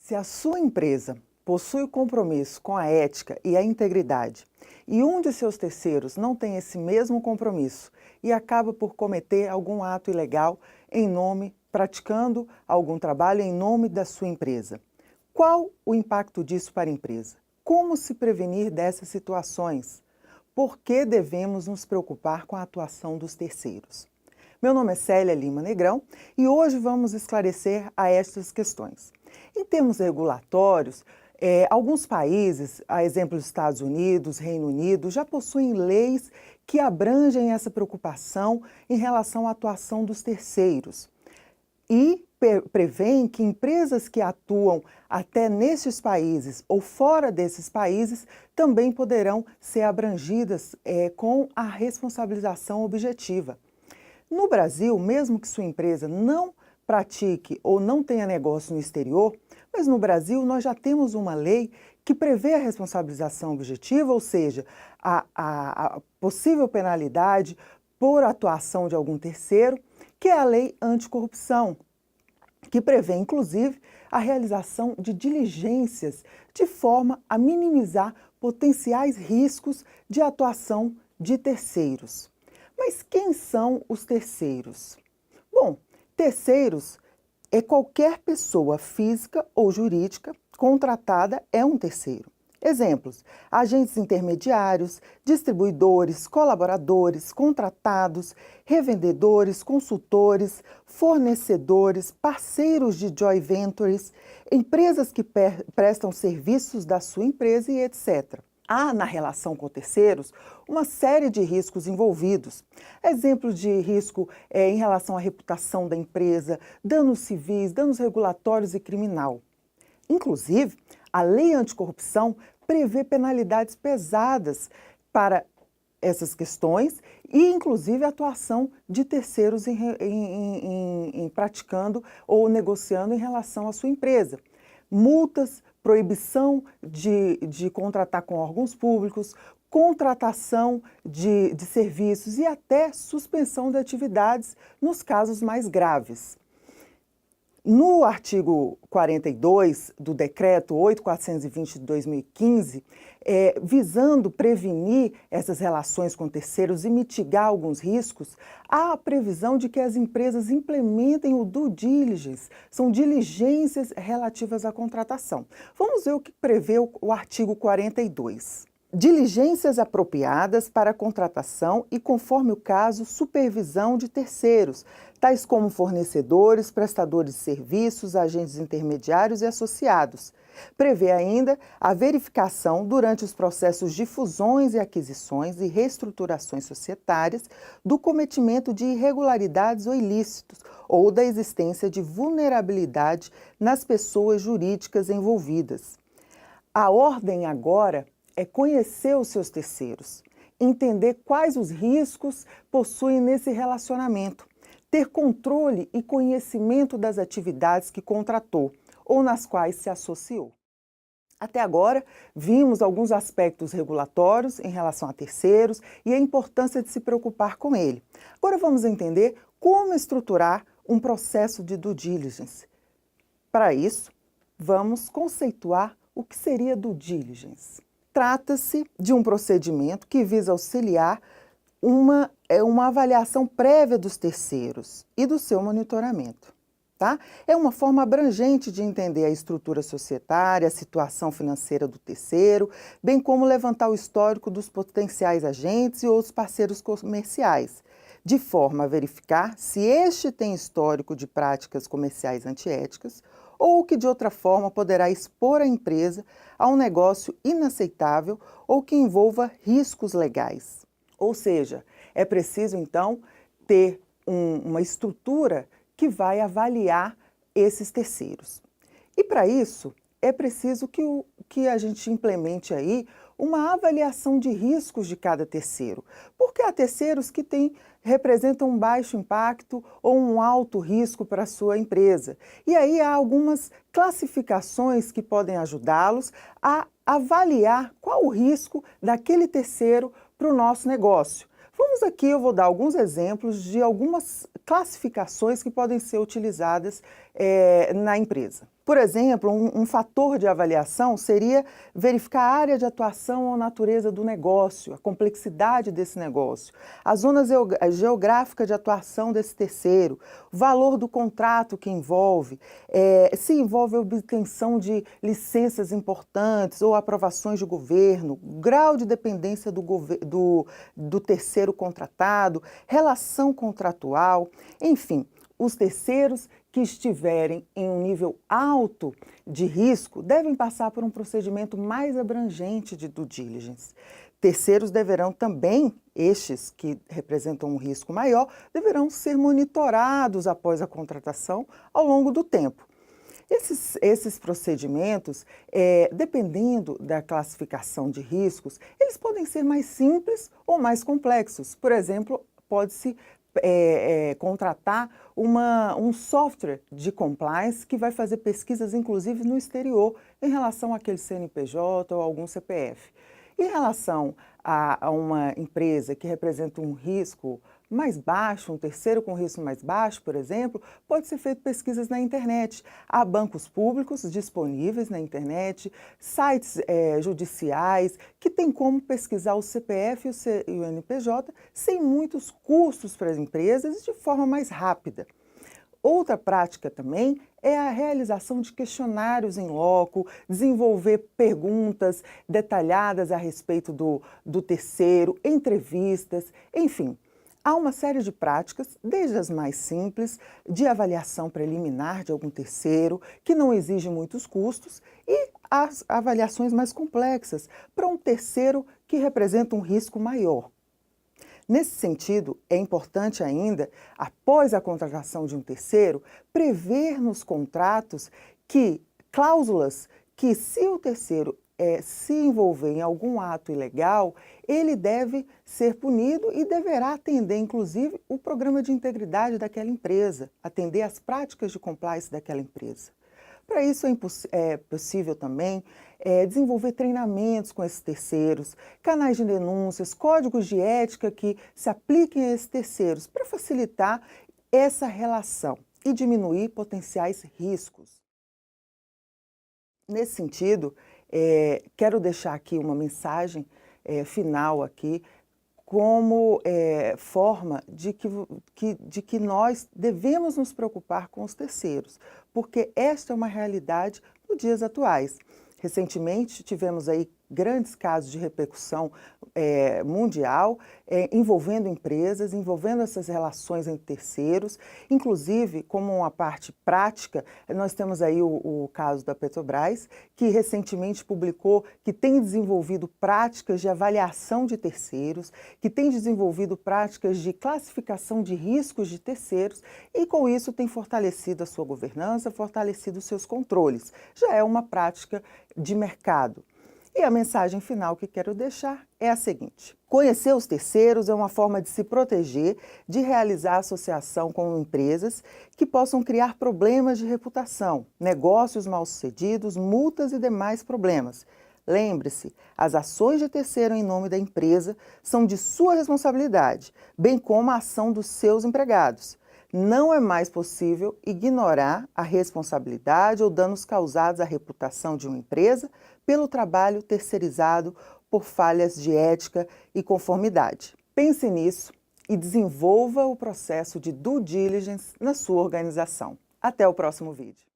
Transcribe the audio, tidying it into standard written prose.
Se a sua empresa possui o compromisso com a ética e a integridade, e um de seus terceiros não tem esse mesmo compromisso e acaba por cometer algum ato ilegal praticando algum trabalho em nome da sua empresa, qual o impacto disso para a empresa? Como se prevenir dessas situações? Por que devemos nos preocupar com a atuação dos terceiros? Meu nome é Célia Lima Negrão e hoje vamos esclarecer a estas questões. Em termos regulatórios, alguns países, a exemplo dos Estados Unidos, Reino Unido, já possuem leis que abrangem essa preocupação em relação à atuação dos terceiros e prevêem que empresas que atuam até nesses países ou fora desses países também poderão ser abrangidas com a responsabilização objetiva. No Brasil, mesmo que sua empresa não pratique ou não tenha negócio no exterior, mas no Brasil nós já temos uma lei que prevê a responsabilização objetiva, ou seja, a possível penalidade por atuação de algum terceiro, que é a Lei Anticorrupção, que prevê, inclusive, a realização de diligências de forma a minimizar potenciais riscos de atuação de terceiros. Mas quem são os terceiros? Bom, terceiros é qualquer pessoa física ou jurídica contratada é um terceiro. Exemplos: agentes intermediários, distribuidores, colaboradores, contratados, revendedores, consultores, fornecedores, parceiros de joint ventures, empresas que prestam serviços da sua empresa e etc. Há na relação com terceiros uma série de riscos envolvidos. Exemplos de risco em relação à reputação da empresa, danos civis, danos regulatórios e criminal. Inclusive, a Lei Anticorrupção prevê penalidades pesadas para essas questões e, inclusive, a atuação de terceiros em praticando ou negociando em relação à sua empresa. Multas, proibição de contratar com órgãos públicos, contratação de serviços e até suspensão de atividades nos casos mais graves. No artigo 42 do Decreto 8.420 de 2015, visando prevenir essas relações com terceiros e mitigar alguns riscos, há a previsão de que as empresas implementem o due diligence, são diligências relativas à contratação. Vamos ver o que prevê o artigo 42. Diligências apropriadas para a contratação e, conforme o caso, supervisão de terceiros, tais como fornecedores, prestadores de serviços, agentes intermediários e associados. Prevê ainda a verificação, durante os processos de fusões e aquisições e reestruturações societárias, do cometimento de irregularidades ou ilícitos, ou da existência de vulnerabilidade nas pessoas jurídicas envolvidas. A ordem agora é conhecer os seus terceiros, entender quais os riscos possuem nesse relacionamento, ter controle e conhecimento das atividades que contratou ou nas quais se associou. Até agora, vimos alguns aspectos regulatórios em relação a terceiros e a importância de se preocupar com ele. Agora vamos entender como estruturar um processo de due diligence. Para isso, vamos conceituar o que seria due diligence. Trata-se de um procedimento que visa auxiliar uma avaliação prévia dos terceiros e do seu monitoramento. Tá? É uma forma abrangente de entender a estrutura societária, a situação financeira do terceiro, bem como levantar o histórico dos potenciais agentes e outros parceiros comerciais, de forma a verificar se este tem histórico de práticas comerciais antiéticas ou que de outra forma poderá expor a empresa a um negócio inaceitável ou que envolva riscos legais. Ou seja, é preciso então ter uma estrutura que vai avaliar esses terceiros. E para isso é preciso que a gente implemente aí uma avaliação de riscos de cada terceiro, porque há terceiros que representam um baixo impacto ou um alto risco para a sua empresa. E aí há algumas classificações que podem ajudá-los a avaliar qual o risco daquele terceiro para o nosso negócio. Vamos aqui eu vou dar alguns exemplos de algumas classificações que podem ser utilizadas na empresa. Por exemplo, um fator de avaliação seria verificar a área de atuação ou a natureza do negócio, a complexidade desse negócio, a zona geográfica de atuação desse terceiro, o valor do contrato que envolve, se envolve a obtenção de licenças importantes ou aprovações de governo, grau de dependência do terceiro contratado, relação contratual, enfim, os terceiros que estiverem em um nível alto de risco devem passar por um procedimento mais abrangente de due diligence. Terceiros deverão também, estes que representam um risco maior, deverão ser monitorados após a contratação ao longo do tempo. Esses procedimentos, dependendo da classificação de riscos, eles podem ser mais simples ou mais complexos. Por exemplo, pode-se contratar um software de compliance que vai fazer pesquisas, inclusive, no exterior, em relação àquele CNPJ ou algum CPF. Em relação a uma empresa que representa um risco mais baixo, um terceiro com risco mais baixo, por exemplo, pode ser feito pesquisas na internet. Há bancos públicos disponíveis na internet, sites judiciais que têm como pesquisar o CPF e o NPJ sem muitos custos para as empresas e de forma mais rápida. Outra prática também é a realização de questionários em loco, desenvolver perguntas detalhadas a respeito do terceiro, entrevistas, enfim. Há uma série de práticas, desde as mais simples, de avaliação preliminar de algum terceiro, que não exige muitos custos, e as avaliações mais complexas, para um terceiro que representa um risco maior. Nesse sentido, é importante ainda, após a contratação de um terceiro, prever nos contratos cláusulas que, se o terceiro se envolver em algum ato ilegal, ele deve ser punido e deverá atender, inclusive, o programa de integridade daquela empresa, atender às práticas de compliance daquela empresa. Para isso é possível também desenvolver treinamentos com esses terceiros, canais de denúncias, códigos de ética que se apliquem a esses terceiros para facilitar essa relação e diminuir potenciais riscos. Nesse sentido, quero deixar aqui uma mensagem final aqui como forma de que nós devemos nos preocupar com os terceiros, porque esta é uma realidade nos dias atuais. Recentemente tivemos aí grandes casos de repercussão mundial, envolvendo empresas, envolvendo essas relações entre terceiros, inclusive como uma parte prática, nós temos aí o caso da Petrobras, que recentemente publicou que tem desenvolvido práticas de avaliação de terceiros, que tem desenvolvido práticas de classificação de riscos de terceiros e com isso tem fortalecido a sua governança, fortalecido os seus controles. Já é uma prática de mercado. E a mensagem final que quero deixar é a seguinte: conhecer os terceiros é uma forma de se proteger, de realizar associação com empresas que possam criar problemas de reputação, negócios mal-sucedidos, multas e demais problemas. Lembre-se, as ações de terceiro em nome da empresa são de sua responsabilidade, bem como a ação dos seus empregados. Não é mais possível ignorar a responsabilidade ou danos causados à reputação de uma empresa pelo trabalho terceirizado por falhas de ética e conformidade. Pense nisso e desenvolva o processo de due diligence na sua organização. Até o próximo vídeo.